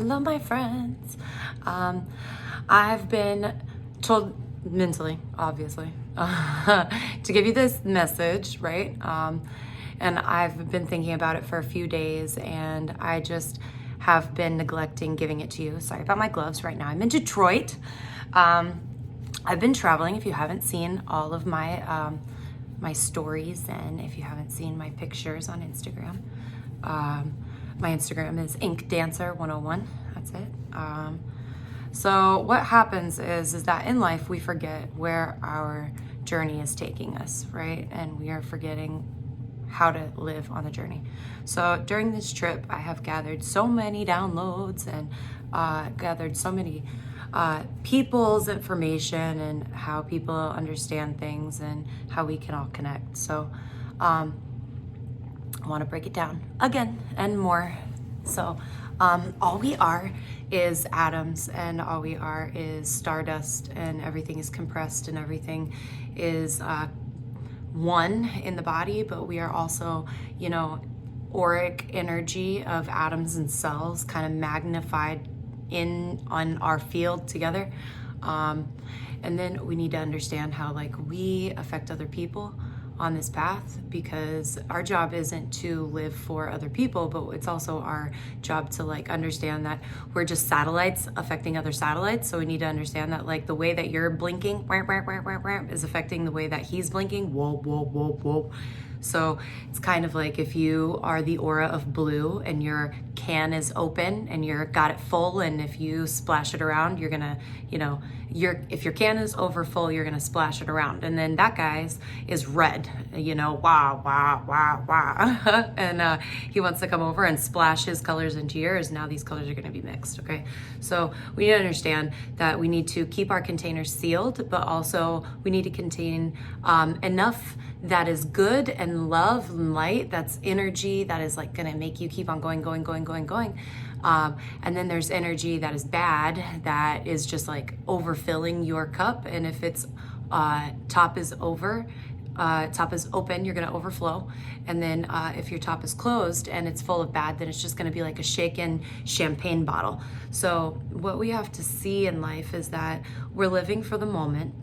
Hello, my friends. I've been told mentally, obviously, to give you this message, right? And I've been thinking about it for a few days, and I just have been neglecting giving it to you. Sorry about my gloves right now. I'm in Detroit. I've been traveling. If you haven't seen all of my my stories, and if you haven't seen my pictures on Instagram, my Instagram is inkdancer101. That's it. So what happens is that in life we forget where our journey is taking us, right? And we are forgetting how to live on the journey. So during this trip, I have gathered so many downloads and gathered so many people's information and how people understand things and how we can all connect. So I want to break it down again and more. So all we are is atoms, and all we are is stardust, and everything is compressed, and everything is one in the body, but we are also, auric energy of atoms and cells kind of magnified in on our field together. And then we need to understand how we affect other people on this path, because our job isn't to live for other people, but it's also our job to understand that we're just satellites affecting other satellites. So we need to understand that the way that you're blinking is affecting the way that he's blinking. Whoa, whoa, whoa, whoa. So it's kind of like if you are the aura of blue and your can is open and you're got it full, and if you splash it around, you're gonna, if your can is over full, you're gonna splash it around. And then that guy's is red, wah, wah, wah, wah. And he wants to come over and splash his colors into yours. Now these colors are gonna be mixed, okay? So we need to understand that we need to keep our containers sealed, but also we need to contain enough that is good and love and light, that's energy that is gonna make you keep on going. And then there's energy that is bad, that is just overfilling your cup. And if it's top is open, you're gonna overflow. And then if your top is closed and it's full of bad, then it's just gonna be like a shaken champagne bottle. So what we have to see in life is that we're living for the moment,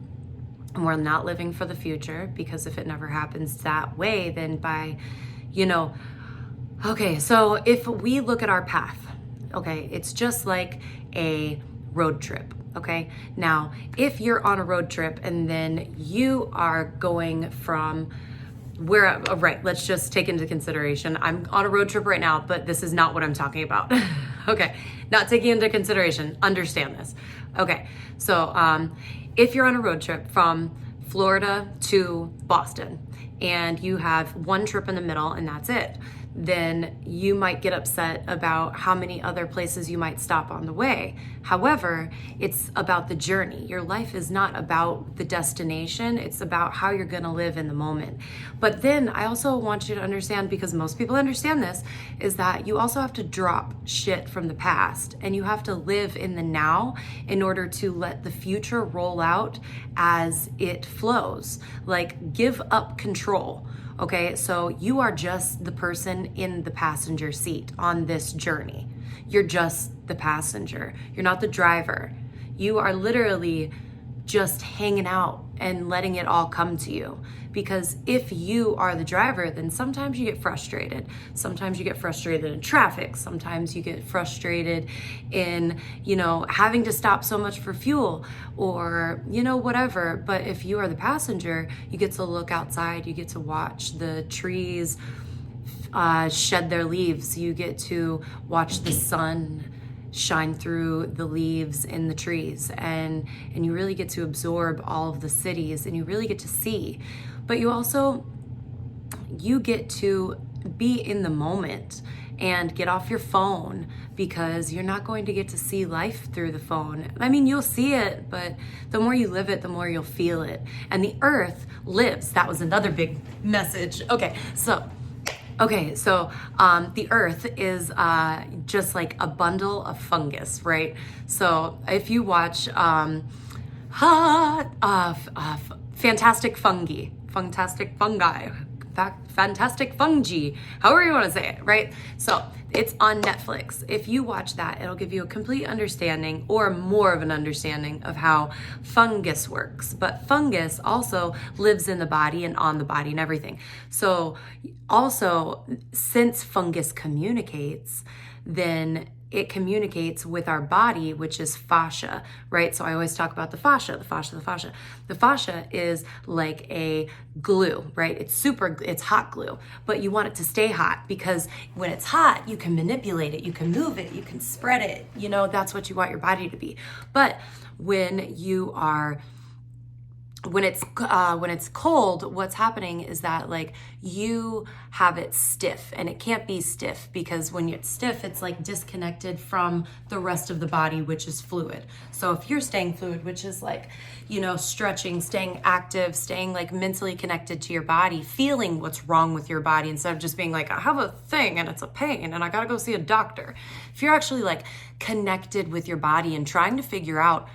and we're not living for the future, because if it never happens that way, then okay, so if we look at our path, okay, it's just like a road trip, okay? Now, if you're on a road trip and then you are going from right, let's just take into consideration, I'm on a road trip right now, but this is not what I'm talking about. Okay, not taking into consideration, understand this. Okay, so if you're on a road trip from Florida to Boston and you have one trip in the middle and that's it, then you might get upset about how many other places you might stop on the way. However, it's about the journey. Your life is not about the destination. It's about how you're gonna live in the moment. But then I also want you to understand, because most people understand this, is that you also have to drop shit from the past, and you have to live in the now in order to let the future roll out as it flows. Give up control. Okay, so you are just the person in the passenger seat on this journey. You're just the passenger. You're not the driver. You are literally just hanging out and letting it all come to you. Because if you are the driver, then sometimes you get frustrated. Sometimes you get frustrated in traffic. Sometimes you get frustrated in, having to stop so much for fuel, or, whatever. But if you are the passenger, you get to look outside. You get to watch the trees shed their leaves. You get to watch the sun shine through the leaves in the trees, and you really get to absorb all of the cities, and you really get to see. But you get to be in the moment and get off your phone, because you're not going to get to see life through the phone. I mean, you'll see it, but the more you live it, the more you'll feel it. And the earth lives. That was another big message. Okay, so the earth is just like a bundle of fungus, right? So if you watch Fantastic Fungi, Fantastic Fungi, however you want to say it, right? So it's on Netflix. If you watch that, it'll give you a complete understanding, or more of an understanding, of how fungus works. But fungus also lives in the body and on the body and everything. So also, since fungus communicates, then it communicates with our body, which is fascia, right? So I always talk about the fascia, the fascia, the fascia. The fascia is like a glue, right? It's hot glue, but you want it to stay hot, because when it's hot, you can manipulate it, you can move it, you can spread it, that's what you want your body to be. But when it's cold, what's happening is that like you have it stiff, and it can't be stiff, because when it's stiff, it's like disconnected from the rest of the body, which is fluid. So if you're staying fluid, which is like, stretching, staying active, staying like mentally connected to your body, feeling what's wrong with your body, instead of just being like, I have a thing and it's a pain and I gotta go see a doctor. If you're actually like connected with your body and trying to figure out,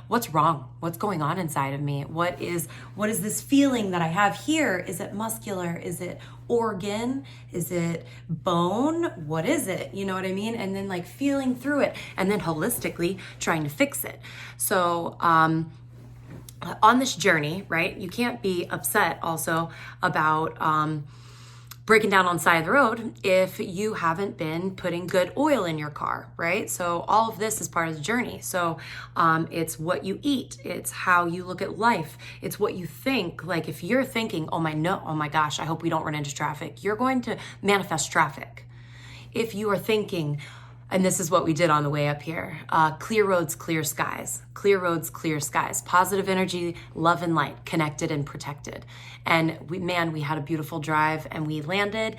what's wrong? What's going on inside of me? What is this feeling that I have here? Is it muscular? Is it organ? Is it bone? What is it? You know what I mean? And then like feeling through it, and then holistically trying to fix it. So, on this journey, right, you can't be upset also about, breaking down on the side of the road if you haven't been putting good oil in your car, right? So all of this is part of the journey. So it's what you eat, it's how you look at life, it's what you think. Like if you're thinking, oh my gosh, I hope we don't run into traffic, you're going to manifest traffic. If you are thinking, and this is what we did on the way up here, clear roads, clear skies. Clear roads, clear skies. Positive energy, love and light, connected and protected. And we had a beautiful drive, and we landed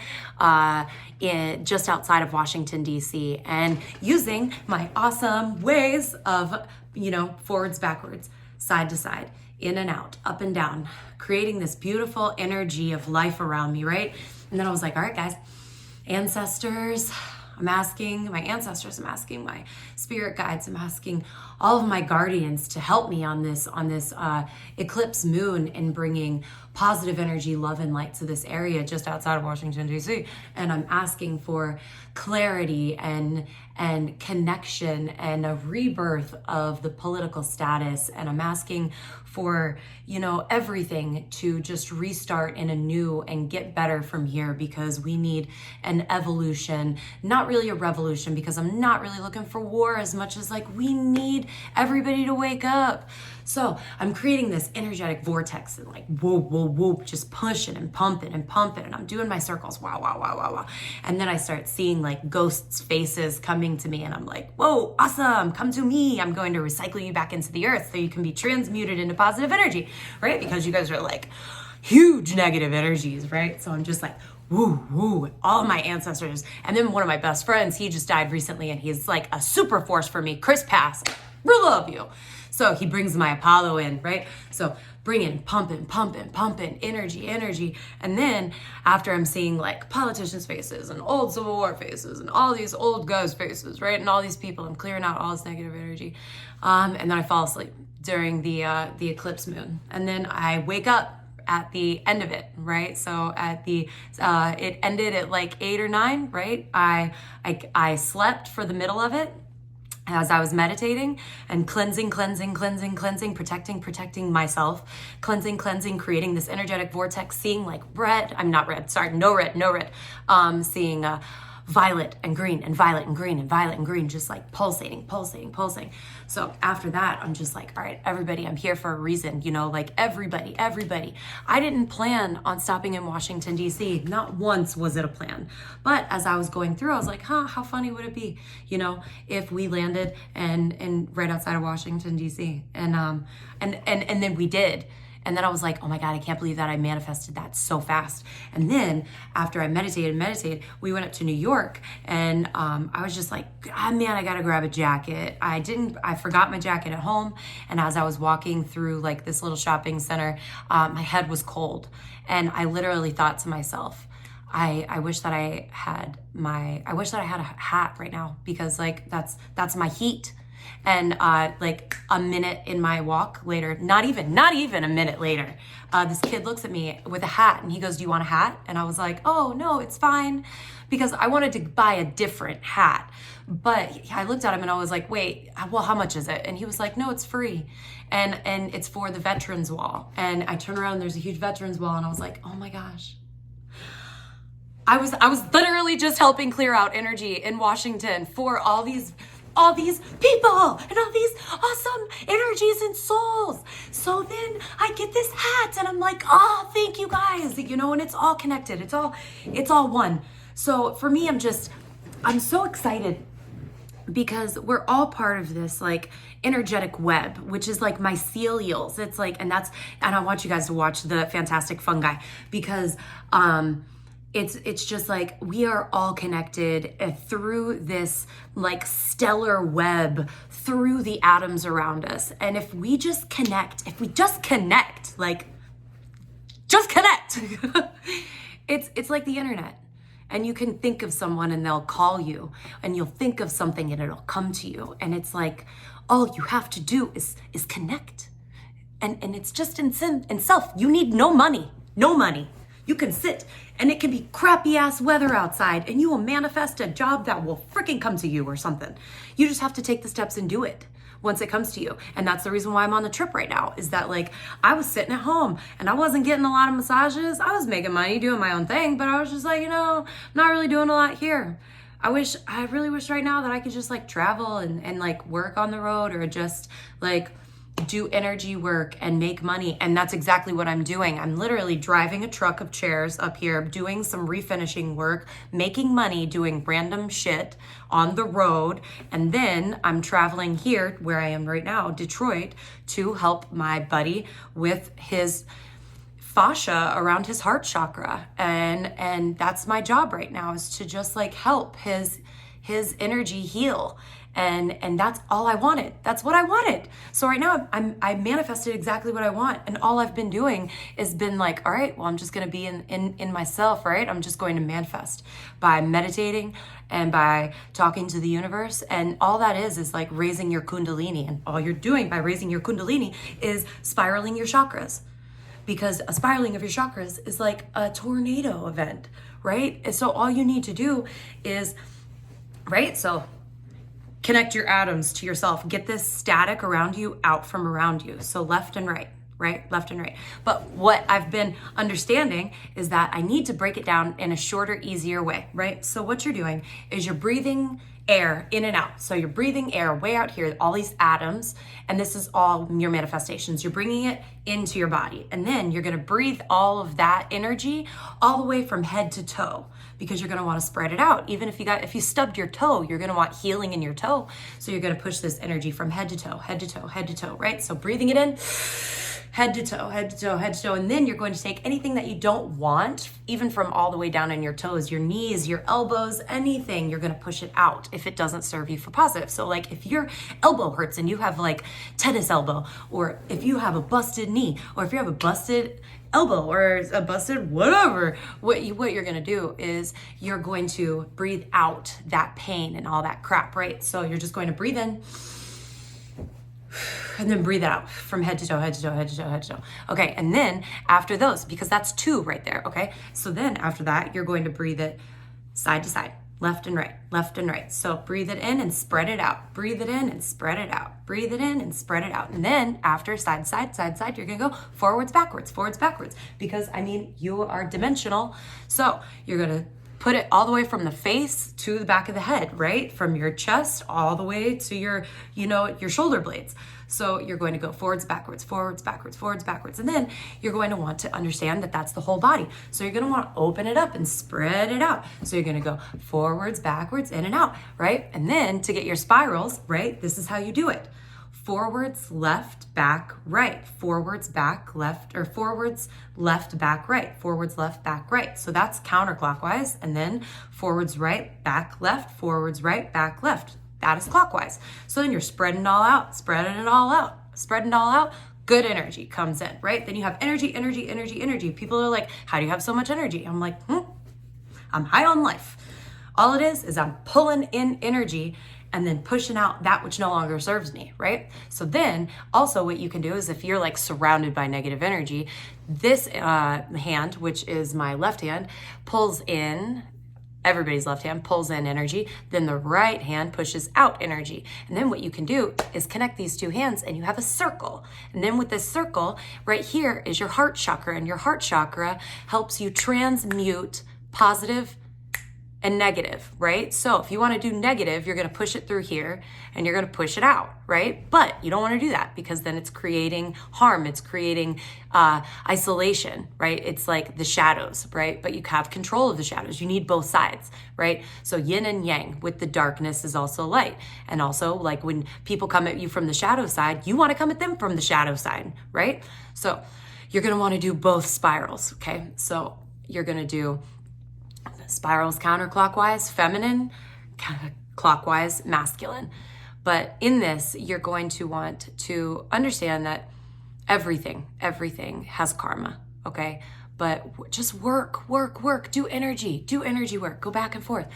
just outside of Washington, D.C. And using my awesome ways of, forwards, backwards, side to side, in and out, up and down, creating this beautiful energy of life around me, right? And then I was like, all right, guys, ancestors, I'm asking my ancestors, I'm asking my spirit guides, I'm asking all of my guardians to help me on this eclipse moon, in bringing positive energy, love, and light to this area just outside of Washington, D.C. And I'm asking for clarity and connection and a rebirth of the political status. And I'm asking for, everything to just restart in a new and get better from here, because we need an evolution, not really a revolution, because I'm not really looking for war as much as like we need everybody to wake up. So I'm creating this energetic vortex, and like whoop, whoop, whoop, just pushing and pumping and pumping, and I'm doing my circles, wow, wow, wow, wow, wow. And then I start seeing like ghosts' faces coming to me, and I'm like, whoa, awesome, come to me. I'm going to recycle you back into the earth so you can be transmuted into positive energy, right? Because you guys are like huge negative energies, right? So I'm just like, woo, woo, all my ancestors. And then one of my best friends, he just died recently, and he's like a super force for me, Chris Pass, we love you. So he brings my Apollo in, right? So bringing, pumping, energy. And then after I'm seeing like politicians' faces and old Civil War faces and all these old guys' faces, right? And all these people, I'm clearing out all this negative energy. And then I fall asleep during the eclipse moon. And then I wake up at the end of it, right? So at it ended at like 8 or 9, right? I slept for the middle of it, as I was meditating and cleansing, protecting myself, cleansing, creating this energetic vortex, seeing like no red, seeing violet and green and violet and green and violet and green, just like pulsating. So after that, I'm just like, all right, everybody, I'm here for a reason, like everybody. I didn't plan on stopping in Washington, D.C. Not once was it a plan. But as I was going through, I was like, how funny would it be, if we landed and right outside of Washington, D.C. And then we did. And then I was like, oh my God, I can't believe that I manifested that so fast. And then after I meditated, we went up to New York, and I was just like, man, I gotta grab a jacket. I forgot my jacket at home. And as I was walking through like this little shopping center, my head was cold. And I literally thought to myself, I wish that I had a hat right now, because like that's my heat. And like a minute in my walk later, not even a minute later, this kid looks at me with a hat and he goes, "Do you want a hat?" And I was like, "Oh no, it's fine," because I wanted to buy a different hat. But I looked at him and I was like, "Wait, well, how much is it?" And he was like, "No, it's free. And it's for the Veterans Wall." And I turned around and there's a huge Veterans Wall and I was like, "Oh my gosh." I was literally just helping clear out energy in Washington for all these people and all these awesome energies and souls. So then I get this hat and I'm like, "Oh, thank you guys." You know, and it's all connected. It's all one. So for me, I'm so excited because we're all part of this like energetic web, which is like mycelials. It's like, and I want you guys to watch the Fantastic Fungi because it's just like we are all connected through this like stellar web through the atoms around us. And if we just connect, like just connect, it's like the internet. And you can think of someone and they'll call you, and you'll think of something and it'll come to you. And it's like, all you have to do is connect. And it's just in self. You need no money. You can sit and it can be crappy ass weather outside and you will manifest a job that will freaking come to you or something. You just have to take the steps and do it once it comes to you. And that's the reason why I'm on the trip right now, is that like I was sitting at home and I wasn't getting a lot of massages. I was making money doing my own thing, but I was just like, I'm not really doing a lot here. I really wish right now that I could just like travel and like work on the road or just like do energy work and make money. And that's exactly what I'm doing. I'm literally driving a truck of chairs up here, doing some refinishing work, making money, doing random shit on the road. And then I'm traveling here where I am right now, Detroit, to help my buddy with his fascia around his heart chakra. And that's my job right now, is to just like help his energy heal. And that's all I wanted. That's what I wanted. So right now I manifested exactly what I want. And all I've been doing is been like, all right, well, I'm just going to be in myself, right? I'm just going to manifest by meditating and by talking to the universe. And all that is like raising your Kundalini. And all you're doing by raising your Kundalini is spiraling your chakras. Because a spiraling of your chakras is like a tornado event, right? And so all you need to do is, right? So connect your atoms to yourself. Get this static around you out from around you. So left and right, left and right. But what I've been understanding is that I need to break it down in a shorter, easier way, right? So what you're doing is you're breathing air in and out. So you're breathing air way out here, all these atoms, and this is all your manifestations. You're bringing it into your body. And then you're going to breathe all of that energy all the way from head to toe, because you're going to want to spread it out. Even if you stubbed your toe, you're going to want healing in your toe. So you're going to push this energy from head to toe, head to toe, head to toe, right? So breathing it in, head to toe, head to toe, head to toe. And then you're going to take anything that you don't want, even from all the way down in your toes, your knees, your elbows, anything, you're going to push it out if it doesn't serve you for positive. So like if your elbow hurts and you have like tennis elbow, or if you have a busted knee, or if you have a busted elbow or a busted whatever, what you're going to do is you're going to breathe out that pain and all that crap, right? So you're just going to breathe in and then breathe out from head to toe, head to toe, head to toe, head to toe. Okay, and then after those, because that's 2 right there, okay? So then after that, you're going to breathe it side to side, left and right, left and right. So breathe it in and spread it out. Breathe it in and spread it out. Breathe it in and spread it out. And then after side, side, side, side, you're gonna go forwards, backwards, because you are dimensional. So you're gonna put it all the way from the face to the back of the head, right? From your chest all the way to your shoulder blades. So you're going to go forwards, backwards, forwards, backwards, forwards, backwards. And then you're going to want to understand that that's the whole body. So you're going to want to open it up and spread it out. So you're going to go forwards, backwards, in and out, right? And then to get your spirals, right? This is how you do it. Forwards, left, back, right. Forwards, back, left, or forwards, left, back, right. Forwards, left, back, right. So that's counterclockwise. And then forwards, right, back, left, forwards, right, back, left. That is clockwise. So then you're spreading it all out, spreading it all out, spreading it all out. Good energy comes in, right? Then you have energy, energy, energy, energy. People are like, how do you have so much energy? I'm like, I'm high on life. All it is I'm pulling in energy and then pushing out that which no longer serves me, right? So then also what you can do is if you're like surrounded by negative energy, this hand, which is my left hand, pulls in, everybody's left hand pulls in energy, then the right hand pushes out energy. And then what you can do is connect these two hands and you have a circle. And then with this circle, right here is your heart chakra, and your heart chakra helps you transmute positive and negative, right? So if you want to do negative, you're going to push it through here and you're going to push it out, right? But you don't want to do that because then it's creating harm. It's creating isolation, right? It's like the shadows, right? But you have control of the shadows. You need both sides, right? So yin and yang, with the darkness is also light. And also like when people come at you from the shadow side, you want to come at them from the shadow side, right? So you're going to want to do both spirals, okay? So you're going to do spirals counterclockwise, feminine, clockwise, masculine. But in this, you're going to want to understand that everything has karma, okay? But just work, do energy work, go back and forth.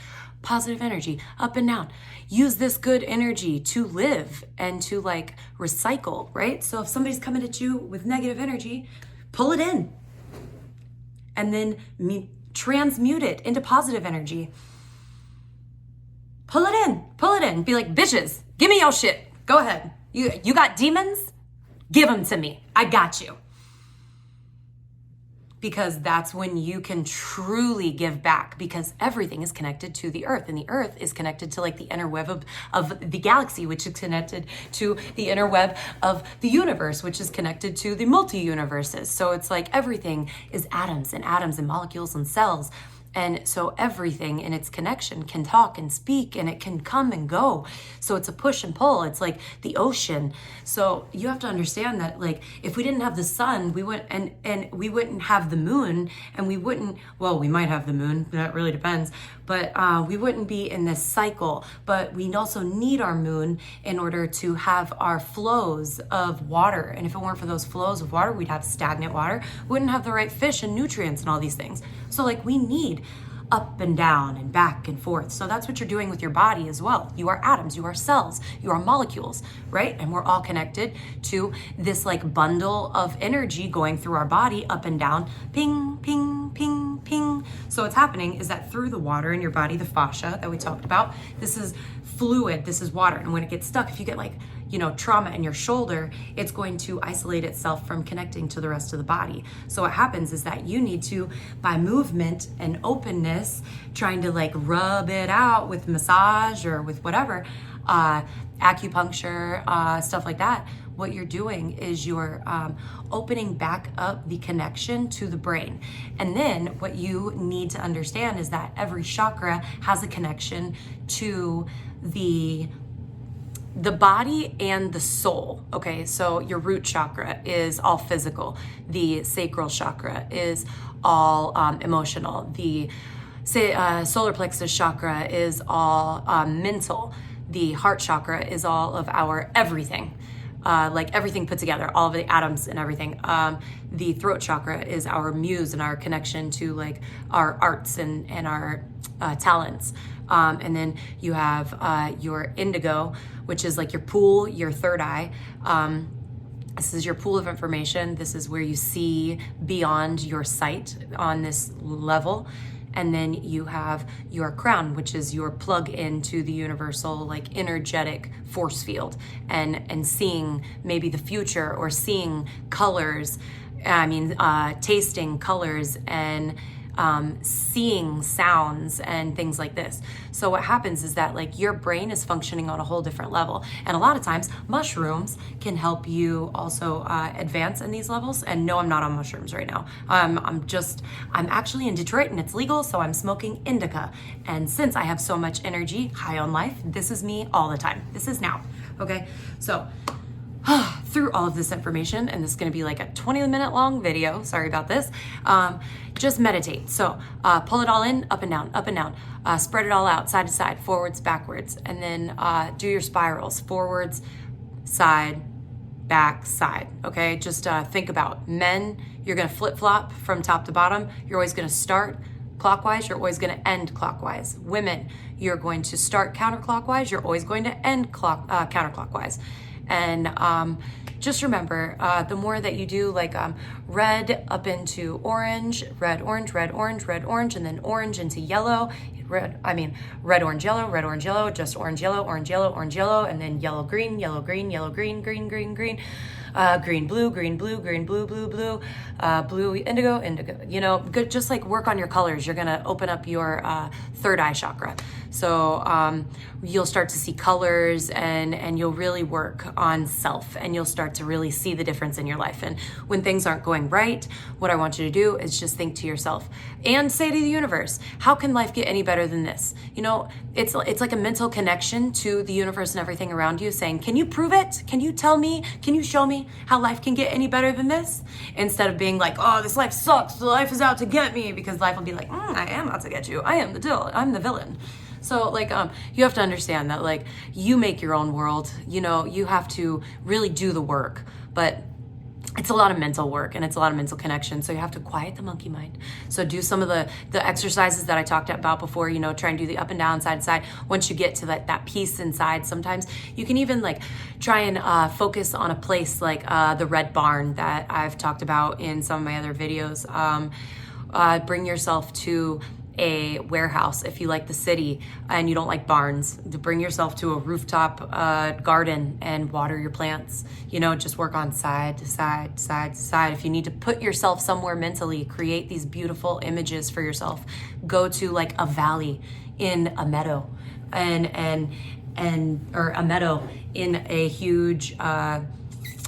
Positive energy, up and down. Use this good energy to live and to like recycle, right? So if somebody's coming at you with negative energy, pull it in. And then transmute it into positive energy. Pull it in. Be like, bitches, give me your shit. Go ahead. You got demons? Give them to me. I got you. Because that's when you can truly give back, because everything is connected to the earth, and the earth is connected to like the inner web of the galaxy, which is connected to the inner web of the universe, which is connected to the multi-universes. So it's like everything is atoms and molecules and cells. And so everything in its connection can talk and speak, and it can come and go. So it's a push and pull. It's like the ocean. So you have to understand that, like, if we didn't have the sun, we wouldn't, and we wouldn't have the moon, and we wouldn't, well, we might have the moon, that really depends, but we wouldn't be in this cycle. But we also need our moon in order to have our flows of water. And if it weren't for those flows of water, we'd have stagnant water, wouldn't have the right fish and nutrients and all these things. So like we need up and down and back and forth. So that's what you're doing with your body as well. You are atoms, you are cells, you are molecules, right? And we're all connected to this like bundle of energy going through our body up and down, ping, ping, ping, ping. So what's happening is that through the water in your body, the fascia that we talked about, this is fluid, this is water. And when it gets stuck, if you get like, trauma in your shoulder, it's going to isolate itself from connecting to the rest of the body. So what happens is that you need to, by movement and openness, trying to like rub it out with massage or with whatever, acupuncture, stuff like that, what you're doing is you're opening back up the connection to the brain. And then what you need to understand is that every chakra has a connection to the body and the soul, okay? So your root chakra is all physical. The sacral chakra is all emotional. The solar plexus chakra is all mental. The heart chakra is all of our everything. Like everything put together, all of the atoms and everything. The throat chakra is our muse and our connection to like our arts and our talents. And then you have your indigo, which is like your pool, your third eye. This is your pool of information. This is where you see beyond your sight on this level. And then you have your crown, which is your plug into the universal, like energetic force field, and seeing maybe the future or seeing colors. Tasting colors and seeing sounds and things like this. So what happens is that like your brain is functioning on a whole different level. And a lot of times mushrooms can help you also advance in these levels. And no, I'm not on mushrooms right now. I'm actually in Detroit and it's legal. So I'm smoking indica. And since I have so much energy, high on life, this is me all the time. This is now. Okay. So through all of this information, and this is going to be like a 20-minute long video, sorry about this, just meditate. So pull it all in, up and down, spread it all out, side to side, forwards, backwards, and then do your spirals, forwards, side, back, side, okay? Just think about men, you're going to flip-flop from top to bottom. You're always going to start clockwise, you're always going to end clockwise. Women, you're going to start counterclockwise, you're always going to end counterclockwise. And just remember, the more that you do like red up into orange, red, orange, red, orange, red, orange, and then orange into yellow, red, orange, yellow, just orange, yellow, orange, yellow, orange, yellow, and then yellow, green, yellow, green, yellow, green, green, green, green, green, blue, green, blue, green, blue, blue, blue, blue, indigo, indigo, you know, good. Just like work on your colors. You're going to open up your third eye chakra. So you'll start to see colors, and you'll really work on self, and you'll start to really see the difference in your life. And when things aren't going right, what I want you to do is just think to yourself and say to the universe, how can life get any better than this? You know, it's like a mental connection to the universe and everything around you, saying, can you prove it? Can you tell me? Can you show me how life can get any better than this? Instead of being like, oh, this life sucks, the life is out to get me, because life will be like, I am out to get you. I am I'm the villain. So like, you have to understand that like you make your own world, you know, you have to really do the work, but it's a lot of mental work and it's a lot of mental connection. So you have to quiet the monkey mind. So do some of the exercises that I talked about before, you know, try and do the up and down, side to side. Once you get to that peace inside, sometimes you can even like try and focus on a place like the Red Barn that I've talked about in some of my other videos. Bring yourself to a warehouse if you like the city and you don't like barns. To bring yourself to a rooftop garden and water your plants. You know, just work on side to side, side to side. If you need to put yourself somewhere mentally, create these beautiful images for yourself. Go to like a valley in a meadow, or a meadow in a huge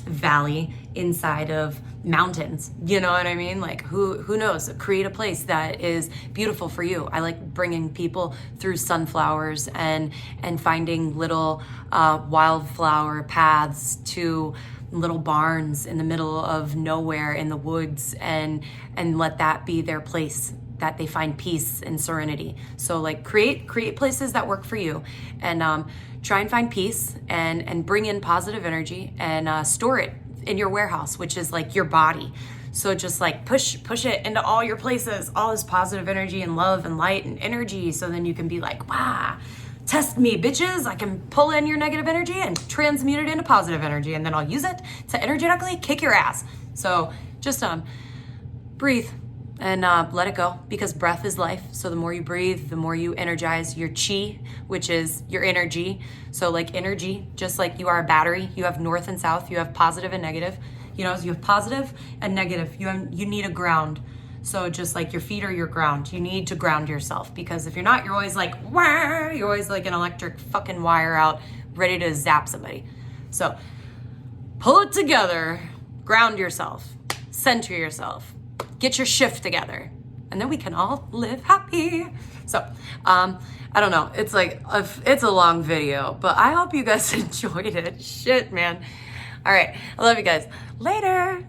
valley inside of mountains, you know what I mean? Like who knows? Create a place that is beautiful for you. I like bringing people through sunflowers and finding little wildflower paths to little barns in the middle of nowhere in the woods, and let that be their place that they find peace and serenity. So like create places that work for you, and try and find peace and bring in positive energy, and store it in your warehouse, which is like your body. So just like push it into all your places, all this positive energy and love and light and energy. So then you can be like, wow, test me bitches. I can pull in your negative energy and transmute it into positive energy. And then I'll use it to energetically kick your ass. So just breathe and let it go, because breath is life. So the more you breathe, the more you energize your chi, which is your energy. So like energy, just like you are a battery, you have north and south, you have positive and negative. You know, so you have positive and negative. You need a ground. So just like your feet are your ground, you need to ground yourself, because if you're not, you're always like, wah, you're always like an electric fucking wire out, ready to zap somebody. So pull it together, ground yourself, center yourself, get your shift together, and then we can all live happy. So, I don't know. It's like, it's a long video, but I hope you guys enjoyed it. Shit, man. All right. I love you guys. Later.